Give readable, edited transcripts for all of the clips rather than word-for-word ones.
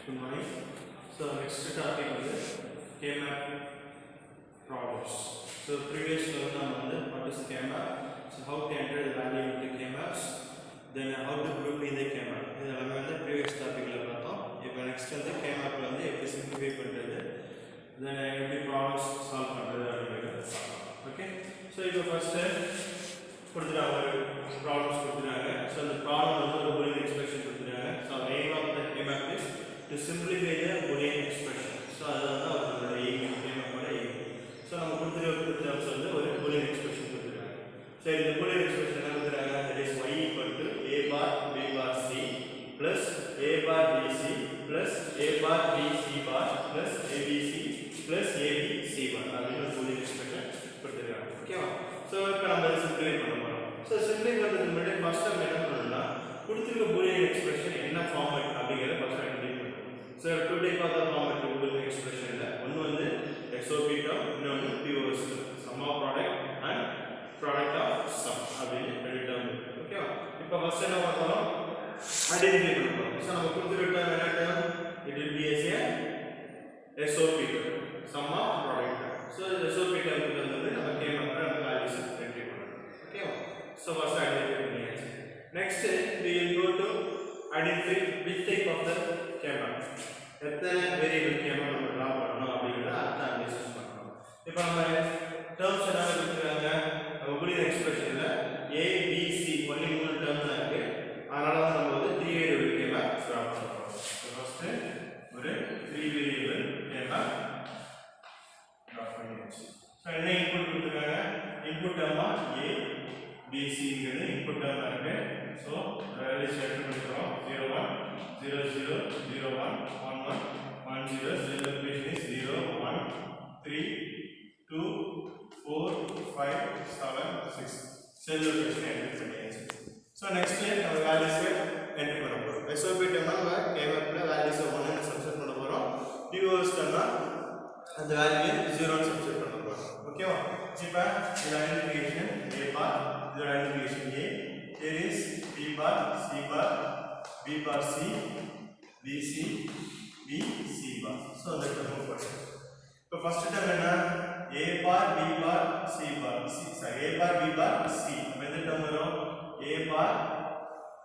Good morning. So next topic is K-map problems. So previous level what is K-map? So how to enter the value into K-maps, then how to group in the K-map. This is the previous topic. Now next the K-map எப்படி simplify பண்றது, then எப்படி problems solve பண்றது அப்படிங்கறது. Okay. So இப்போ first கொடுத்துறாங்க problems கொடுத்துறாங்க. So the problem வந்து ஒரு boolean expression கொடுத்துறாங்க. So the aim of the K-map is to simplify the boolean expression. So அதுதான் அவங்களோட aim, K-map ஓட aim. So நம்ம கொடுத்துருக்க terms வந்து ஒரு boolean expression கொடுத்துறாங்க. So இந்த boolean expression என்ன கொடுத்துறாங்க? That is y equal to a bar b bar c plus a bar bc plus a bar bc bar plus abc plus abc bar அப்படிங்கிற boolean expression கொடுத்துறாங்க. ஓகேவா? So இப்போ நம்ம இதை simplify பண்ண போறோம். So simplify பண்றதுக்கு முன்னாடி first நம்ம என்ன பண்ணணும்னா கொடுத்துருக்க boolean expression என்ன format அப்படிங்கறத first ஐடென்டிஃபை பண்ணணும். So two type of the format boolean expression ல ஒன்னு வந்து SOP term, இன்னொன்னு POS term, sum of product and product of sum அப்படினு ரெண்டு term இருக்கு. ஓகேவா? இப்போ first என்ன பண்ணனும்? ஐடென்டிஃபை பண்ணனும். So நம்ம கொடுத்துருக்க என்ன term? It will be as a SOP term, sum of product term. So SOP term க்கு வந்து நம்ம K-map ல நம்ம values என்ட்ரி பண்ணனும். ஓகேவா? So first identify பண்ணியாச்சு. Next we will go to identify which type of the K-map. எத்தனை variable K-map நம்ம டிரா பண்ணனும் அப்படிங்கறத அடுத்து அனலைசிஸ் பண்ணனும். இப்போ நம்ம டெர்ம்ஸ் என்ன கொடுத்திருக்காங்க? நம்ம boolean expressionல a b c only மூணு டேர்ம் தான் இருக்கு. அதனால நம்ம வந்து 3 வேரியபிள் K-map டிரா பண்றோம். ஃபர்ஸ்ட் ஒரு 3 வேரியபிள் K-map டிரா பண்ணியாச்சு. சோ என்ன இன்புட் கொடுத்திருக்காங்க? இன்புட் டேர்மா a b c ங்கிறது இன்புட் டேர்மா இருக்கு. சோ வேல்யூஸ் என்டர் பண்றோம். 0 1 0 0 0 1 1 1 1 0 0 location is 0 1 3 2 4 5 7 6 cell location enter பண்ணியாச்சு. So next நம்ம values enter பண்ண போறோம். SOP termனா நம்ம K-map ல values 1 ன்னு சப்ஸ்டிட் பண்ண போறோம். POS termனா அந்த வேல்யூ 0 ன்னு சப்ஸ்டிட் பண்ண போறோம். ஓகேவா? இப்போ இந்த ஐடென்டிஃபிகேஷன் a bar, இந்த identification a, there is b bar c bar b bar c bc bc bar. So that is the first. So first term என்ன? a bar b bar c bar a bar b bar c. அப்ப இந்த term வரும் a bar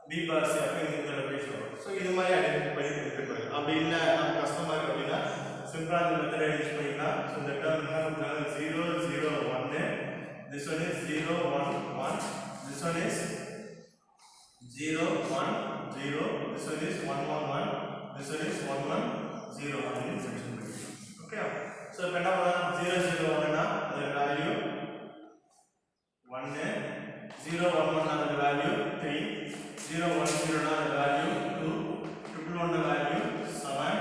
b bar c அப்ப இந்த location வரும். So இது மாதிரி identify பண்ணி கொடுத்துருக்காங்க. அப்படி இல்ல நம்ம கஷ்டமா இருக்கு அப்படின்னா சிம்பிளா இந்த மெத்தட் யூஸ் பண்ணிக்கலாம். So இந்த term என்ன கொடுத்தாங்க? 0 0 1. This one is 0 1 1. This one is 0 1 0. This one is 1 1 1. This one is 1 1 0 அப்படின்னு மென்ஷன் பண்ணிக்கலாம். ஓகே? சோ இப்போ என்ன பண்ணலாம்? 0 0 1 னா அதோட வேல்யூ 1, 0 1 1 னா அதோட வேல்யூ 3, 0 1 0 னா அதோட வேல்யூ 2, 1 1 னா வேல்யூ 7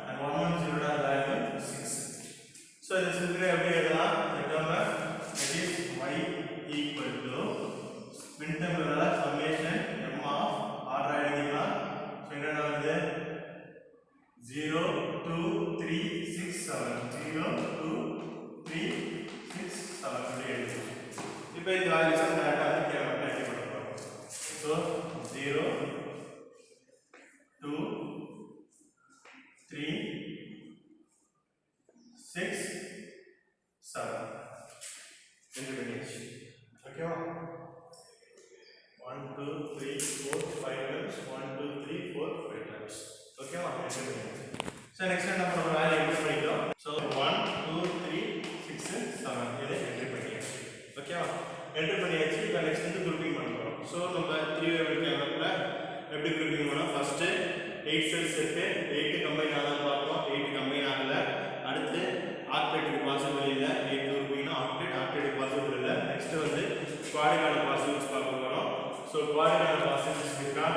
and 1 1 0 னா வேல்யூ 6. சோ இது சிம்பிளா எப்படி எழுதலாம்? இந்த term that is y equal to min term வரல summation m of r எழுதிக்கலாம். சோ என்ன வருது? 0 2 3 6 7 0 2 3 6 7 அப்படி எழுதிக்கலாம். இப்போ இந்த வேல்யூஸ் கரெக்ட்டா K-map ல என்ட்ரி பண்ண போறோம். சோ 0 2 3 6 7 என்ட்ரி பண்ணியாச்சு. ஓகேவா? 1 2 3 4 5 times 1 2 3 4 5 times. ஓகேவா? என்ட்ரி பண்ணியாச்சு. சோ நெக்ஸ்ட் என்ன பண்ண வேல்யூ என்ட்ரி பண்ணிட்டோம். சோ 1 2 3 6 7 இதை என்ட்ரி பண்ணியாச்சு. ஓகேவா? என்ட்ரி பண்ணியாச்சு. இப்போ நெக்ஸ்ட் வந்து குரூப்பிங் பண்ண போறோம். சோ நம்ம 3 வேரியபிள் K-mapல எப்படி குரூப்பிங் பண்ணோம்? ஃபர்ஸ்ட் 8 செல் செட் 8 கம்பைன் ஆனது பார்த்தோம். 8 கம்பைன் ஆகல. அடுத்து ஆக்டேட்டுக்கு பாசிபிள் இல்ல. 8 குரூப்பிங்னா ஆக்டேட்டுக்கு பாசிபிள் இல்ல. நெக்ஸ்ட் வந்து குவாட்ரிகான பாசிபிள்ஸ் பார்க்க போறோம். சோ குவாட்ரிகான பாசிபிள்ஸ் இருக்கா?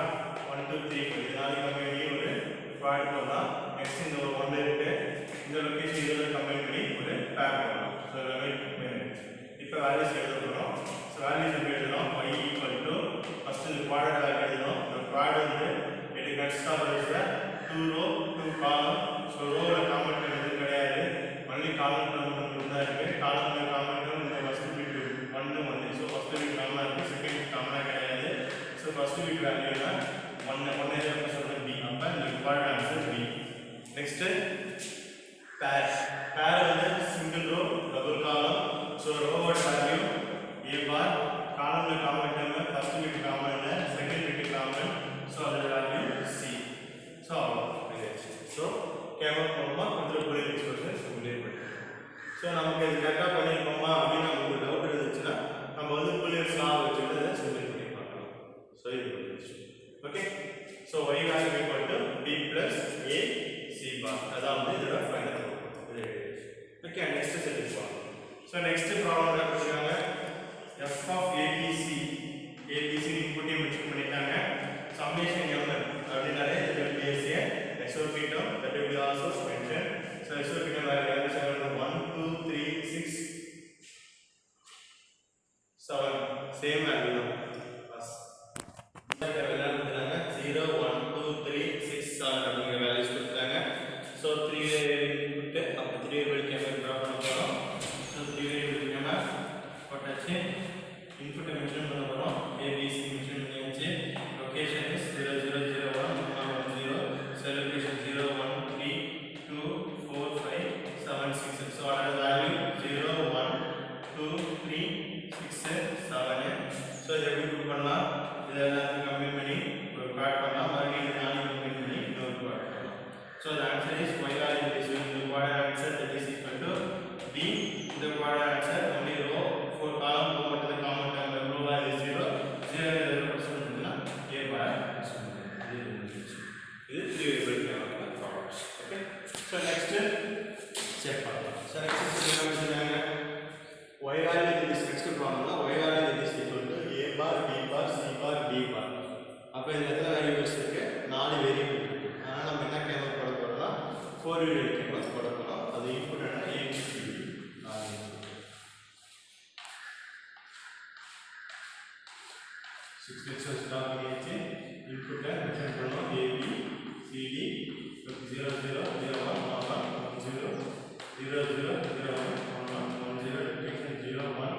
1 2 3 4 நாலு கம்பைன் ஒரு குவாட்ரிகோ தான். நெக்ஸ்ட் இந்த ஒரு 1 இருக்கு. இந்த லொகேஷன் இதோட கம்பைன் பண்ணி ஒரு பேர் பண்ணலாம். சோ எல்லாமே கம்பைன். இப்போ வேல்யூஸ் எழுத போறோம். சோ வேல்யூஸ் எப்படி எழுதலாம்? y equal to ஃபர்ஸ்ட் இந்த குவாட்ரிகோ எழுதணும். இந்த குவாட்ரிகோ வந்து it consists of 2 row 2 column. So ரோல காமெண்ட் எதுவும் கிடையாது. only column மட்டும் தான் இருக்கு. column காமெண்ட் இந்த first bit 1 to 1. So first bit காமனா இருக்கு. செகண்ட் பிட் காமனா கிடையாது. சோ ஃபர்ஸ்ட் பிட் வேல்யூனா 1 1 ரெப்ரசன்ட் b. அப்ப இந்த குவாட்ரிகோ ஆன்சர் b. So அதோட value c. So so K map மூலமா இந்த பூலியன் எக்ஸ்பிரஷன் சிமுலேட் பண்ணிட்டோம். ஸோ நமக்கு இது கரெக்டாக பண்ணியிருக்கோமா அப்படின்னு நமக்கு டவுட் இருந்துச்சுன்னா நம்ம வந்து பூலியன்ஸ் லா வச்சுட்டு அதை சிமுலேட் பண்ணி பார்க்கலாம். ஸோ இது பண்ணிடுச்சு. Okay. So y value equal to b plus a c பார் அதான் வந்து இதோட ஃபைனல் இது எழுதிடுச்சு. ஓகே. நெக்ஸ்ட் செட்டுக்கு போகலாம். ஸோ நெக்ஸ்ட் ப்ராப்ளம் என்ன கொடுத்துருக்காங்க, f of abc இன்புட்டையும் மென்ஷன் பண்ணிட்டாங்க. சம்மேஷன் m அப்படின்னாலே it will be a SOP term that will be also mentioned. So SOP term value is 1 2 3 6 7 same value now as எல்லாம் கொடுத்தாங்க 0 1 2 3 6 7 அப்படிங்கிற values கொடுத்தாங்க. ஸோ 3 இன்புட் அப்போ 3 variable camera draw பண்ண போகிறோம். So 3 variable camera போட்டாச்சு. இன்புட்டை மென்ஷன் பண்ண போகிறோம். ABC மென்ஷன் பண்ணியாச்சு. Location is 0 0 0 1 1 0. So location 0 1 3 2 4 5 7 6. So order value 0 1 2 3 6 7. So இதை எப்படி புட் பண்ணலாம், இதை எல்லாத்தையும் கம்பைன் பண்ணி ஒரு குவாட் பண்ணலாம். மறுபடியும் நாளைக்கு கம்பைன் பண்ணி இன்னொரு குவாட் பண்ணலாம். So the answer is y value is the quadrant answer that is equal to b. The quadrant answer only row 4 column row மட்டும் common term row value 0 0 0% a bar இது 3 variable camera problems. Okay. So next check பண்ணலாம். So next check என்ன சொல்றாங்க, y value in this next problem ல y value in this equal to a bar b bar c bar d bar. அப்ப இந்த எத்தனை variables இருக்கு, 4 variable இருக்கு. அதனால நம்ம என்ன கேமரா போட போறோம்னா 4 வேரியபிள் கேமரா போட போறோம். அது இன்புட் என்ன a b c d 4 input 6 lectures start பண்ணியாச்சு. இன்புட்டை மென்ஷன் பண்ணோம் a b c d 0 0 0 1 1 1 0 0 0 0 1 1 1 1 0 location 0 1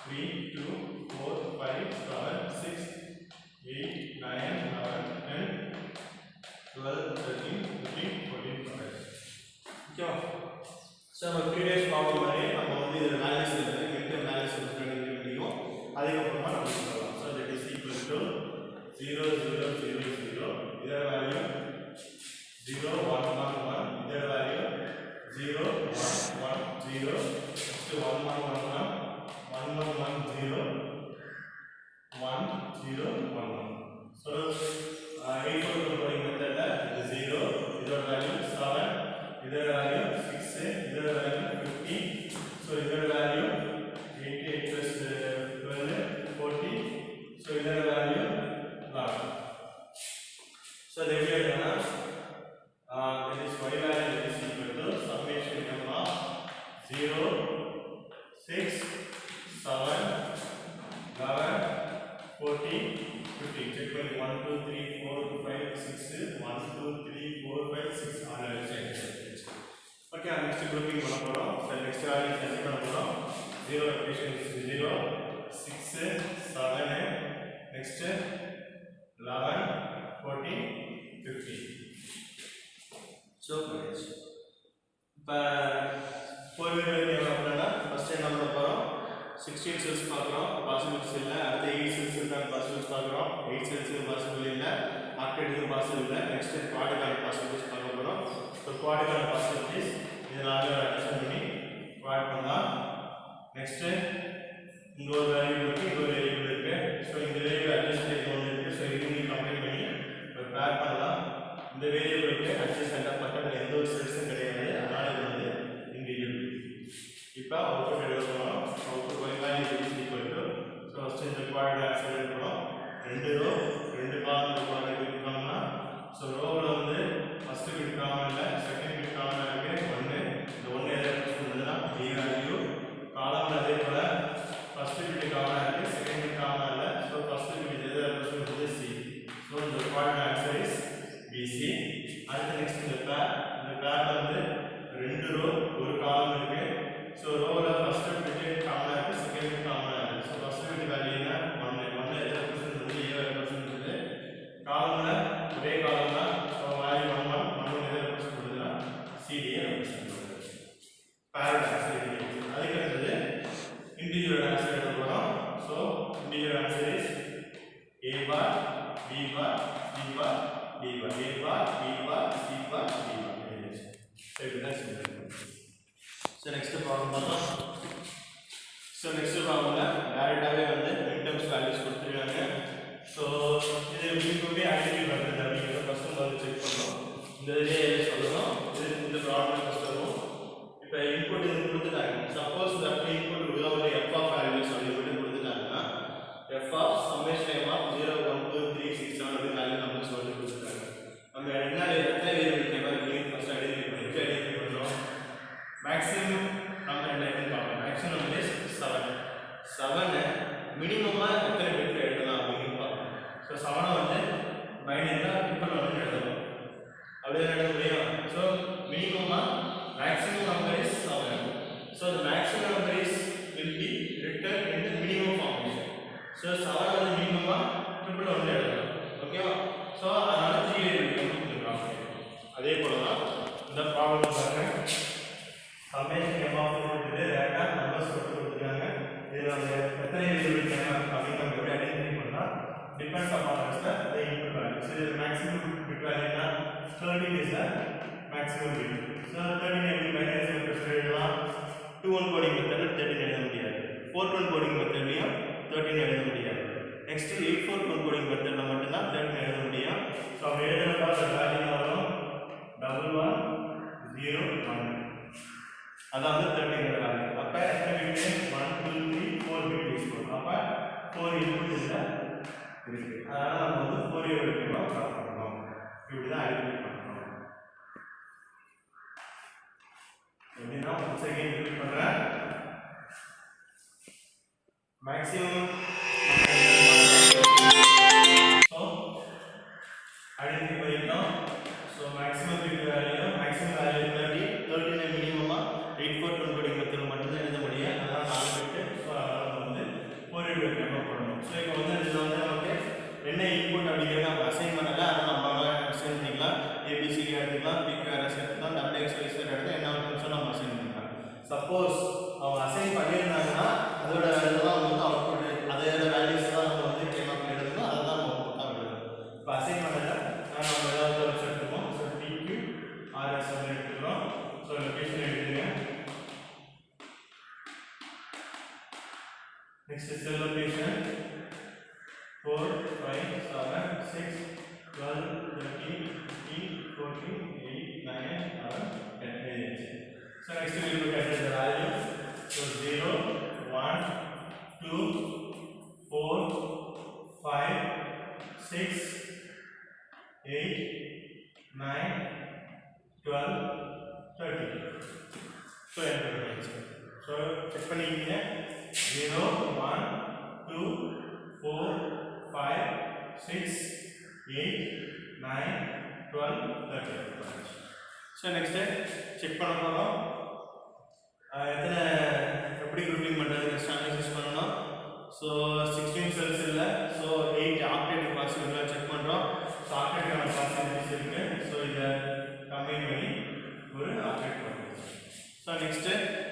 3 2 4 5 7 6 8 9 11 10 12 13 15 14 15. ஓகேவா? ஸோ நம்ம ப்ரீவியஸ் ப்ராப்ளம் மாதிரி நம்ம வந்து இதில் வேல்யூஸ் இருக்குது, மிட் வேல்யூஸ் பண்ணிக்கும். அதுக்கப்புறமா நம்ம சொல்லலாம். So that is equal to 0 0 0 0 இதோட வேல்யூ 0 1 1 1 இதோட value 0 1 1 0 next 1 1 1 1 1 1 1 0 1 0 1 1. So 8 coding method la இது 0 இதோட வேல்யூ 7 இதோட வேல்யூ 6 இதோட வேல்யூ 15. So இதோட வேல்யூ 8 plus 12 40. So இதோட value 11. So they will that is y value that is equal to summation m of 0 6 7 11 14 15. Check for 1 2 3 4 5 6 1 2 3 4 5 6 on the side. Okay, next grouping பண்ண போறோம். So next value set பண்ண போறோம். 0 location is 0 6 7 next 11 14 15. So guys இப்போ 4 variable camera first என்ன பண்ண போறோம், 16 cells பார்க்குறோம், possibilities இல்லை. அடுத்து 8 செல்ஸ் இருக்கான பாசிபிலிட்டிஸ் பார்க்குறோம், 8 செல்ஸுக்கு பாசிபிள் இல்லை, ஆக்டேட்டுக்கு பாசிபிள் இல்லை. நெக்ஸ்ட் குவாடுக்கான பாசிபிலிட்டிஸ் பார்க்க போகிறோம். ஸோ குவாடுக்கான பாசிபிலிட்டிஸ் இதை நாங்கள் அடிஷன் பண்ணி குவாட் பண்ணலாம். நெக்ஸ்ட்டு இங்கே ஒரு வேரியபிள் இருக்குது, இங்கே ஒரு வேரியபிள் இருக்குது. ஸோ இந்த வேரியபிள் அட்ஜஸ்ட் இது ஒன்று இருக்குது. ஸோ இது நீங்கள் கம்பைன் பண்ணி ஒரு பேர் பண்ணலாம். இந்த வேரியபிளுக்கு அட்ஜஸ்டண்டாக பக்கத்தில் எந்த ஒரு செல்ஸும் கிடையாது, அதனால் இது வந்து இங்கே இருக்குது. இப்போ அவுட்புட் எழுதுறோம். Output y value is equal to so first இந்த குவாட்ரண்ட் ஆன்சர் எழுதுறோம். 2 ரோ 2 காலம் குவாட்ரண்ட் எடுக்கணும்னா so ரோல வந்து ஃபர்ஸ்ட் பிட் காமன் இல்ல, செகண்ட் பிட் காமன் இருக்கு 1. இந்த 1 எதை ரெப்ரசன்ட் பண்ணுதுன்னா b வேல்யூ. காலம்ல அதே போல ஃபர்ஸ்ட் பிட் காமன் இருக்கு, செகண்ட் பிட் காமன் இல்ல. so ஃபர்ஸ்ட் பிட் எதை ரெப்ரசன்ட் பண்ணுது c. so இந்த குவாட்ரண்ட் ஆன்சர் இஸ் bc. அடுத்து நெக்ஸ்ட் இந்த பேர்ல வந்து 2 ரோ 1 காலம் இருக்கு. so ரோல ஃபர்ஸ்ட் பிட் காமன் இருக்கு, செகண்ட் பிட் காமன் இருக்கு. so ஃபர்ஸ்ட் பிட் வேல்யூ என்ன 1 1 எதை ரெப்ரசன்ட் பண்ணுது a ரெப்ரசன்ட் பண்ணுது. காலம்ல ஒரே காலம் தான். so வேல்யூ 1 1 1 எதை ரெப்ரசன்ட் பண்ணுதுன்னா cd ரெப்ரசன்ட் பண்ணுது. பேரண்ட் ஆன்சர் இது. அதுக்கு அடுத்து இன்டிஜர் ஆன்சர் எழுத போறோம். so integer answer is a bar b bar c bar, D bar, A bar, B bar, C bar, D bar. So that's it. So next problem. So next problem direct away வந்து midterms values கொடுத்திருக்காங்க. So இது எப்படி identify பண்றது அப்படிங்கறத first வந்து check பண்ணோம். இந்த இதுலயே சொல்லணும். இது இந்த ப்ராப்ளம் ஃபர்ஸ்ட் வரும். இப்போ இன்புட் இது கொடுத்துட்டாங்க. சப்போஸ் தட் இன்புட் உள்ள ஒரு f of values அப்படி கொடுத்துட்டாங்கன்னா f of summation of 0 1 2 3 6 7 அப்படி வேல்யூ நம்ம சொல்லி கொடுத்துட்டாங்க. நம்ம என்ன எத்தனை வேரியபிள் கேமரா ஃபர்ஸ்ட் ஐடென்டிஃபை பண்றோம். மேக்ஸிமம் நம்ம என்ன பார்ப்போம். மேக்ஸிமம் இஸ் 7 மினிமமா எத்தனை பிட்ல எழுதலாம் அப்படின்னு பார்ப்போம். ஸோ 7 வந்து பைனரியா ட்ரிபிள் வந்து எழுதணும். அப்படியே எழுத முடியும். ஸோ மினிமமா maximum number is 7. So the maximum number is will be written in the minimum formation. So 7 வந்து மினிமமா ட்ரிபிள் வந்து எழுதணும். ஓகேவா? ஸோ அதனால 3 வேரியபிள் கொடுத்துருக்காங்க. அதே போல தான் இந்த ப்ராப்ளம் பாருங்க. சம்மேஷன் m of கொடுத்துட்டு ரேண்டா நம்பர்ஸ் கொடுத்துருக்காங்க. இதுல வந்து எத்தனை வேரியபிள் கேமரா அப்படின்னு நம்ம எப்படி ஐடென்டிஃபை பண்ணா depends upon the input value. So the maximum bit value na 13 is the maximum bit. So 13 எப்படி binary simple எழுதலாம். 2-1 coding method 13 எழுத முடியாது. 4-1 coding method லயும் 13 எழுத முடியாது. Next 8-4 coding method ல மட்டும் தான் 13 எழுத முடியும். So அப்ப எழுதுறப்ப அந்த வேல்யூ வரும் 11 0 1. அதான் வந்து 13 ஓட வேல்யூ. அப்ப எத்தனை பிட் 1 2 3 4 பிட் யூஸ் பண்ணோம். அப்ப 4 இன்புட் இதுல இருக்கு. அதனால நம்ம வந்து 4 ஓட வேல்யூ ட்ரா பண்ணனும். இப்படி தான் ஐடென்டிஃபை பண்ணனும். எப்படின்னா once again ரிப்பீட் பண்றேன். மேக்ஸிமம் so ஐடென்டிஃபை பண்ணிட்டோம். so maximum bit value 13 மினிமமா 8-4 coding method மட்டும் தான் எழுத முடியும். அதனால 4 பிட். so அதனால வந்து 4 பிட் நம்ம போடணும். so இப்போ வந்து இதுல வந்து நமக்கு என்ன இன்புட் அப்படிங்கறத நம்ம அசைன் பண்ணல. அத நம்ம அசைன் பண்ணிக்கலாம். ABCD எடுத்துக்கலாம், PQRS எடுத்துக்கலாம், WXYZ எடுத்து என்ன ஆப்ஷன்ஸ் நம்ம அசைன் பண்ணிக்கலாம். சப்போஸ் அவங்க அசைன் பண்ணிருந்தாங்கன்னா அதோட இதெல்லாம் வந்து அவுட்புட் அதோட வேல்யூஸ் தான் நம்ம வந்து கேமரா எடுத்துக்கலாம். அத தான் நம்ம அவுட்புட்டா எழுதணும். இப்போ அசைன் பண்ணல நாம ஏதாவது ஒரு எடுத்துப்போம். so PQRS எடுத்துறோம். so லொகேஷன் எடுத்துங்க. next is cell location 4 5 7 6 12 13 15 14 8 9 11 10. So next we will look at the value. So 0 1 2 4 5 6 8 9 12 13. So enter the so check பண்ணிக்கங்க. 0 1 2 4 5 6 8 9 12 13. So next செக் பண்ண போறோம். எத்தனை எப்படி குரூப்பிங் பண்றது நெக்ஸ்ட் அனலைசிஸ் பண்ணனும். so 16 செல்ஸ் இல்ல. so 8 ஆக்டேட் பாசிபிளா செக் பண்றோம். so ஆக்டேட் பாசிபிலிட்டிஸ் இருக்கு. so இத கம்பைன் பண்ணி ஒரு ஆக்டேட் பண்றோம். so next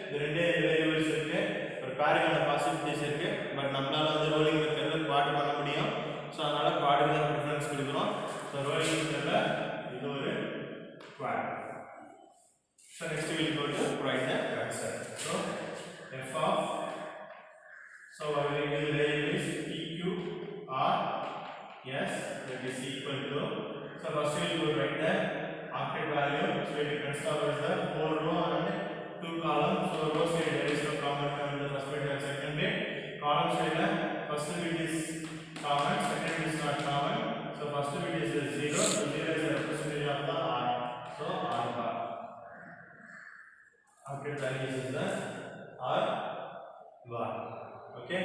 இந்த ரெண்டு வேரியபிள்ஸ் இருக்கு. ஒரு பேருக்கான பாசிபிலிட்டிஸ் இருக்கு. பட் நம்மளால வந்து ரோலிங் மெத்தட்ல குவாட் பண்ண முடியும். so அதனால குவாட்க்கு தான் பிரெஃபரன்ஸ் கொடுக்கிறோம். so ரோலிங் மெத்தட்ல இது ஒரு quad. so next we will go to write the answer. so f of so our variable is pq r yes that is equal to so first we will write the octet value. so it consists of the 4 row and 2 column. so row side there is no common term in the first bit and second bit. column side first bit is common, second bit is not common. so first bit is 0. so 0 is the representation of the r. so r bar octet value is the r bar. okay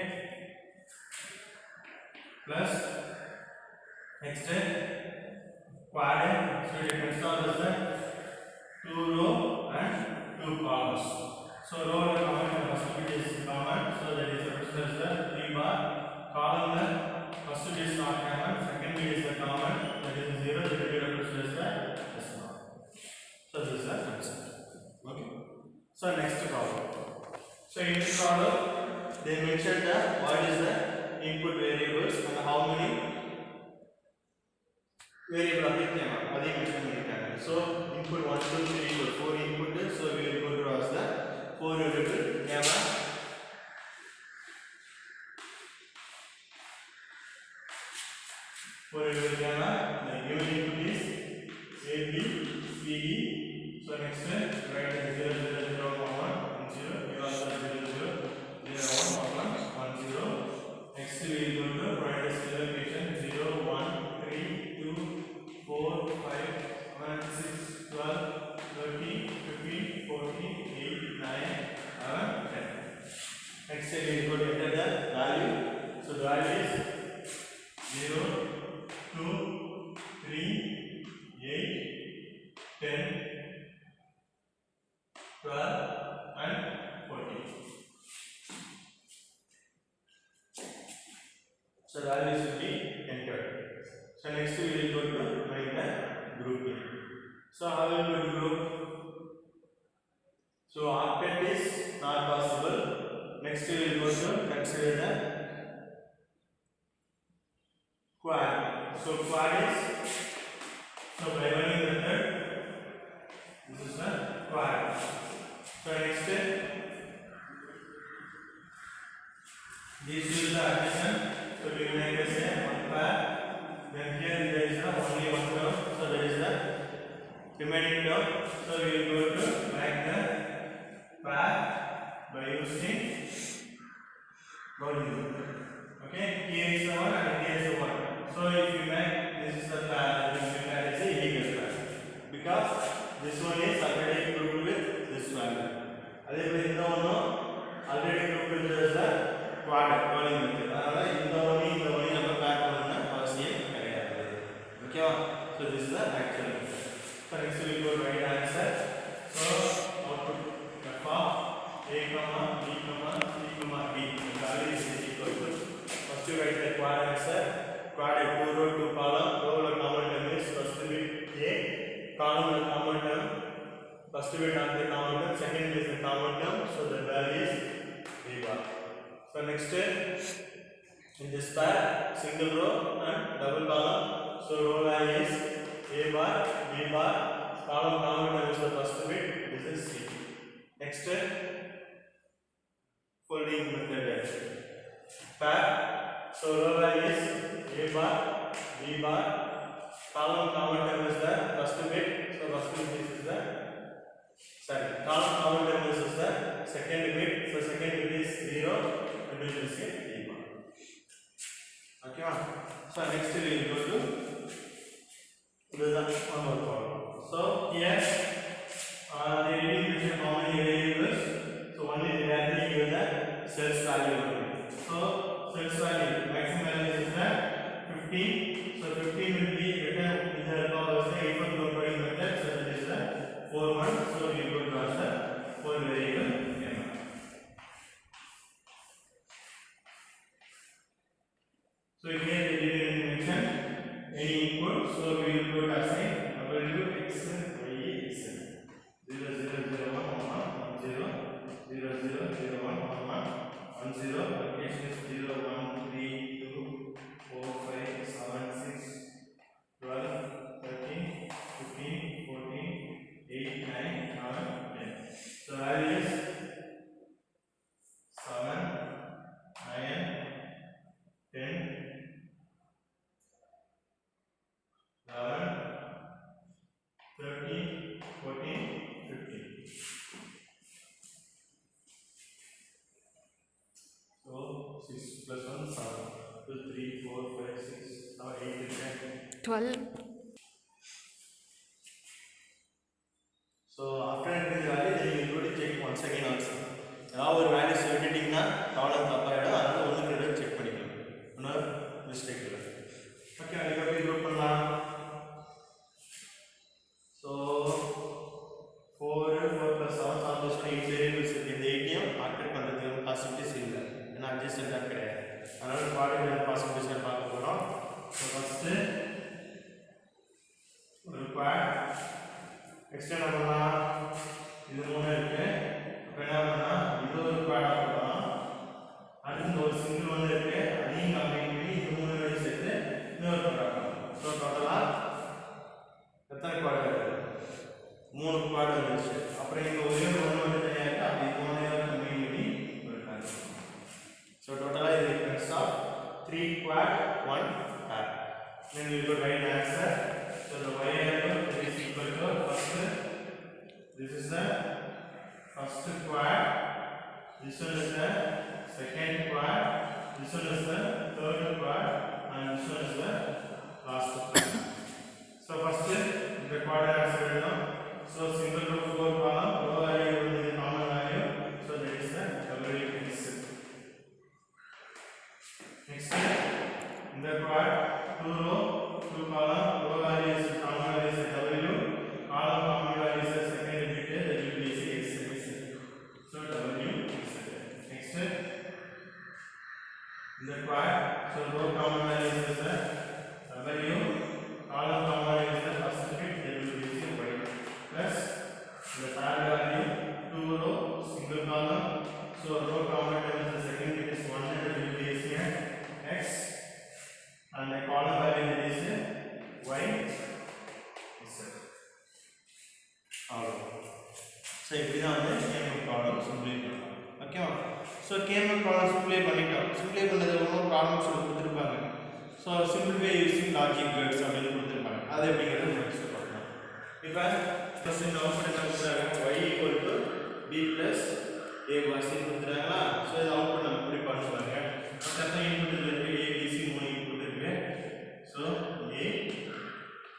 plus next quad. so it consists of the 2 row and 2 columns. so row and column first bit is common, so that is represented as the 3 bar. column first bit is not common, second bit is the common, that is 0, that is represented as the decimal. so this is the answer. okay so next problem. so in this problem they mentioned the what is the input variables and how many variable of the kmap adhe mention பண்ணிட்டாங்க. So input 1 2 3 4 4 input, so we will go to as the 4 variable kmap. For variable kmap, the given input is a b c d. So next write 0 0 0 1 1 0, you also 0 0 0 1 1 1 0. Next we will go to provide a scalar location 0 1 3 2 4 5 7 6 12 13 15 14 8 9 11 10. Next we will go to enter the value. So the value is 0 2 3 8 10 12 and 14. So values will be entered. So next we will go to find the grouping. So how will we group? So octet is not possible. Next we will go to consider the quad. So quad is, so by running method, this is the quad. So next this is the addition. So we will make this one pair. Then here there is only one term. So there is the remaining term. So we will go to make the pair by using bowling. Okay, here is the one and here is the one. So if you make this is the pair, then you can say illegal pair because this one is already grouped with this value. Adeyapoli indha one already grouped with the quad bowling method. Adala indha one நம்ம pair பண்ணனும்னா அவசியம் கிடையாது. Okay, so this is the actual method. So next we will go to write answer. So output f of a comma b comma c comma d. The value is equal to, first you write the quad answer. Quad 2 row 2 column. Row la common term is first bit a, column la common term, first bit of the common term, second is the common term. So the value is b bar. So next in this pair, single row and double column. So row value is a bar, b bar, column common term is the first bit, this is c. Next folding method pair. So row value is a bar, b bar, column common term is the first bit, so first bit is the column common term is the second bit, so second bit is 0 and this is a b bar. Okay, so next we will go to the one more problem. So here they will mention how many variables. So one is directly given the cells value. So cells value maximum value is 15. So 15 will be written with the help of the even comparing method. So that is the 4 1. So we will go to answer 4 variable m. So here they didn't mention any input. So we will go to assign value x y x 0 0 0 1 1 1 0 0 0 0 1 1 1 1 0. Location is 0 1 3 2 4 5 7 6 12 13 15 14 8 9 7 10. So value is 7 9 10 11 13 14 15. So 6 plus 1 7 2 3 4 5 6 7 8 10 12. So after entering the value, then you will go to check once again also. ஏதாவது ஒரு value சொல்லிட்டீங்கன்னா காலம் தப்பாயிடும், அதனால ஒன்றுக்கு ரெண்டு check பண்ணிக்கலாம், இன்னொரு mistake இல்லை. ஓகே, அதுக்கு எப்படி குரூப் பண்ணலாம்? ஸோ 4 4 plus 7 7 plus 8 வேரியபிள்ஸ் இருக்குது. இந்த 8ஐயும் ஆக்டேட் பண்ணுறதுக்கு பாசிபிலிட்டிஸ் இல்லை, ஏன்னா அட்ஜஸ்டண்டாக கிடையாது. அதனால பாடி பாசிபிலிட்டிஸ் பார்க்க போகிறோம். ஸோ ஃபஸ்ட்டு ஒரு குவாட் எக்ஸ்டெண்ட் பண்ணலாம். இது 3 இருக்கு. அப்போ என்ன பண்ணலாம், இது ஒரு குவாடாக போடலாம். அடுத்து ஒரு சிங்கிள் ஒன்று இருக்கு, அதையும் கம்பைன் பண்ணி இது 3 வரை சேர்த்து இன்னொரு குவாடாக. ஸோ டோட்டலாக required answer எழுதணும். So single row 4 column, row value வந்து common value, so that is the WX. Next in the required 2 row 2 column, row value is common value is W, column common value is second bit, that will be X. So W is next in the required, so row common value is W, column common value is the first bit, that will be Y plus the third value 2 row single column, so row common value is the second bit is 1 and that will be X, and the column value is Y. So இப்படிதான் வந்து KMF problem சிம்பிளை பண்ணலாம். ஓகேவா? So KMF problem சிம்பிளை பண்ணிட்டோம். சிம்பிளை பண்ணது ஒன்றும் ப்ராப்ளம்ஸ் கொடுத்துருப்பாங்க. So simplify using logic words அப்படின்னு கொடுத்துருப்பாங்க. அது எப்படிங்கிறது நெக்ஸ்ட் பார்க்கலாம். இப்போ ஃபர்ஸ்ட் இந்த அவுட்புட் என்ன கொடுத்துருக்காங்க? y equal to b plus a bar c கொடுத்துருக்காங்களா? ஸோ இது அவுட்புட் நம்ம இப்படி பண்ணுவாங்க. மொத்தம் இன்புட் இருக்கு a b c 3 இன்புட் இருக்கு. So a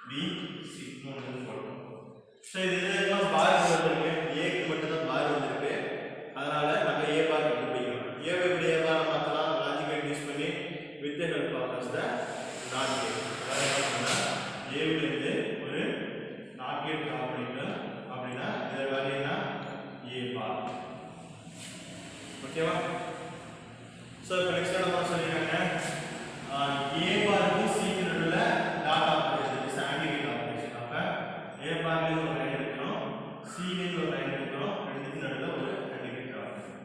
b c 3 input. So இதெல்லாம் பார் வந்திருக்கு. a க்கு மட்டும் தான் பார் வந்திருக்கு. அதனால நம்ம a பார் கண்டுபிடிக்கணும். a வை எப்படி a பார் மாத்தலாம்? லாஜிக் கேட் யூஸ் பண்ணி with the help of the not gate. அதாவது a ல இருந்து ஒரு not gate டிரா பண்ணிட்டோம் அப்படினா இதோட வேல்யூ என்ன? a பார். ஓகேவா? ஸோ இப்போ நெக்ஸ்ட் என்ன சொல்லிருக்காங்க? a பாருக்கு c க்கு நடுவுல dot operation is and gate operation. அப்ப a பார்ல ஒரு லைன் எடுக்கிறோம், c ல ஒரு லைன் எடுக்கிறோம், ரெண்டுக்கு நடுவுல ஒரு and gate operation.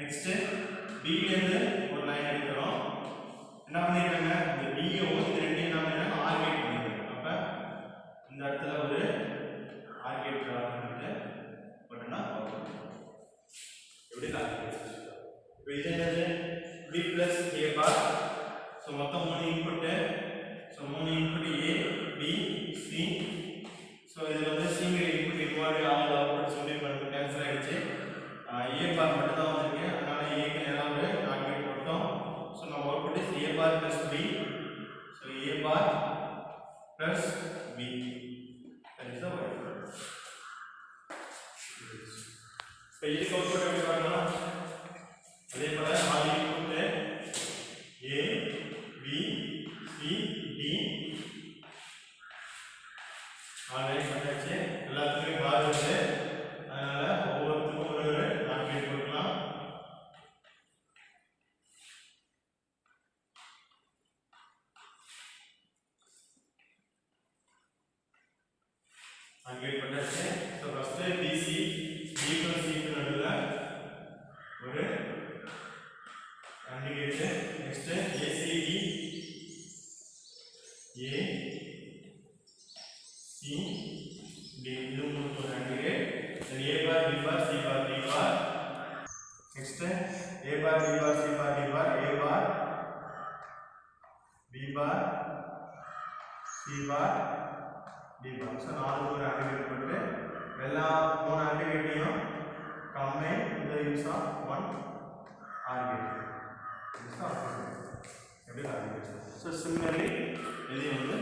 Next b ல இருந்து ஒரு லைன் எடுக்கிறோம். என்ன பண்ணிருக்காங்க? இந்த b யும் இந்த ரெண்டையும் என்ன பண்ணாங்க? ஆர் கேட் பண்ணிருக்காங்க. அப்ப இந்த இடத்துல ஒரு ஆர் கேட் டிரா பண்ணிட்டு பட்டனா எப்படி லாஜிக் இப்போ இது என்னது? b plus a bar. So மொத்தம் 3 input. So 3 input a b c. So இதில் வந்து சிங்கிள் இன்புட் இன்வால்வ் ஆகுது. அவுட்புட் சொல்லி பண்ணி கேன்சல் ஆகிடுச்சு. a பார் மட்டும் தான் வந்திருக்கு. அதனால a க்கு நேராக ஒரு நாட் கேட் போட்டோம். ஸோ நம்ம output is a bar plus b. So a bar plus b. That is the output. இப்போ இதுக்கு அவுட்புட் எப்படி பார்க்கலாம்? அதே போல நாலு input a b c d already பண்ணாச்சு. எல்லாத்துக்குமே பார் இருக்கு. அதனால ஒவ்வொருத்துக்கும் ஒரு நாட் கேட் போடலாம். நாட் கேட் பண்ணாச்சு. So first bc b plus c க்கு நடுவுல ஒரு AND gate. Next ACD A C D இது மூணு AND gate. Then A bar B bar C bar D bar. Next A bar B bar C bar D bar A bar B bar C bar D bar. So நாலு ஒரு AND gate போட்டு எல்லா மூணு AND gateயும் combine with the use of one OR gate. So similarly இதையும் வந்து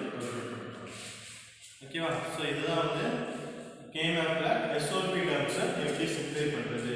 ஓகேவா? So இதுதான் வந்து KMF ல SOP டர்ம்ஸை எப்படி சிம்ப்ளை பண்ணுறது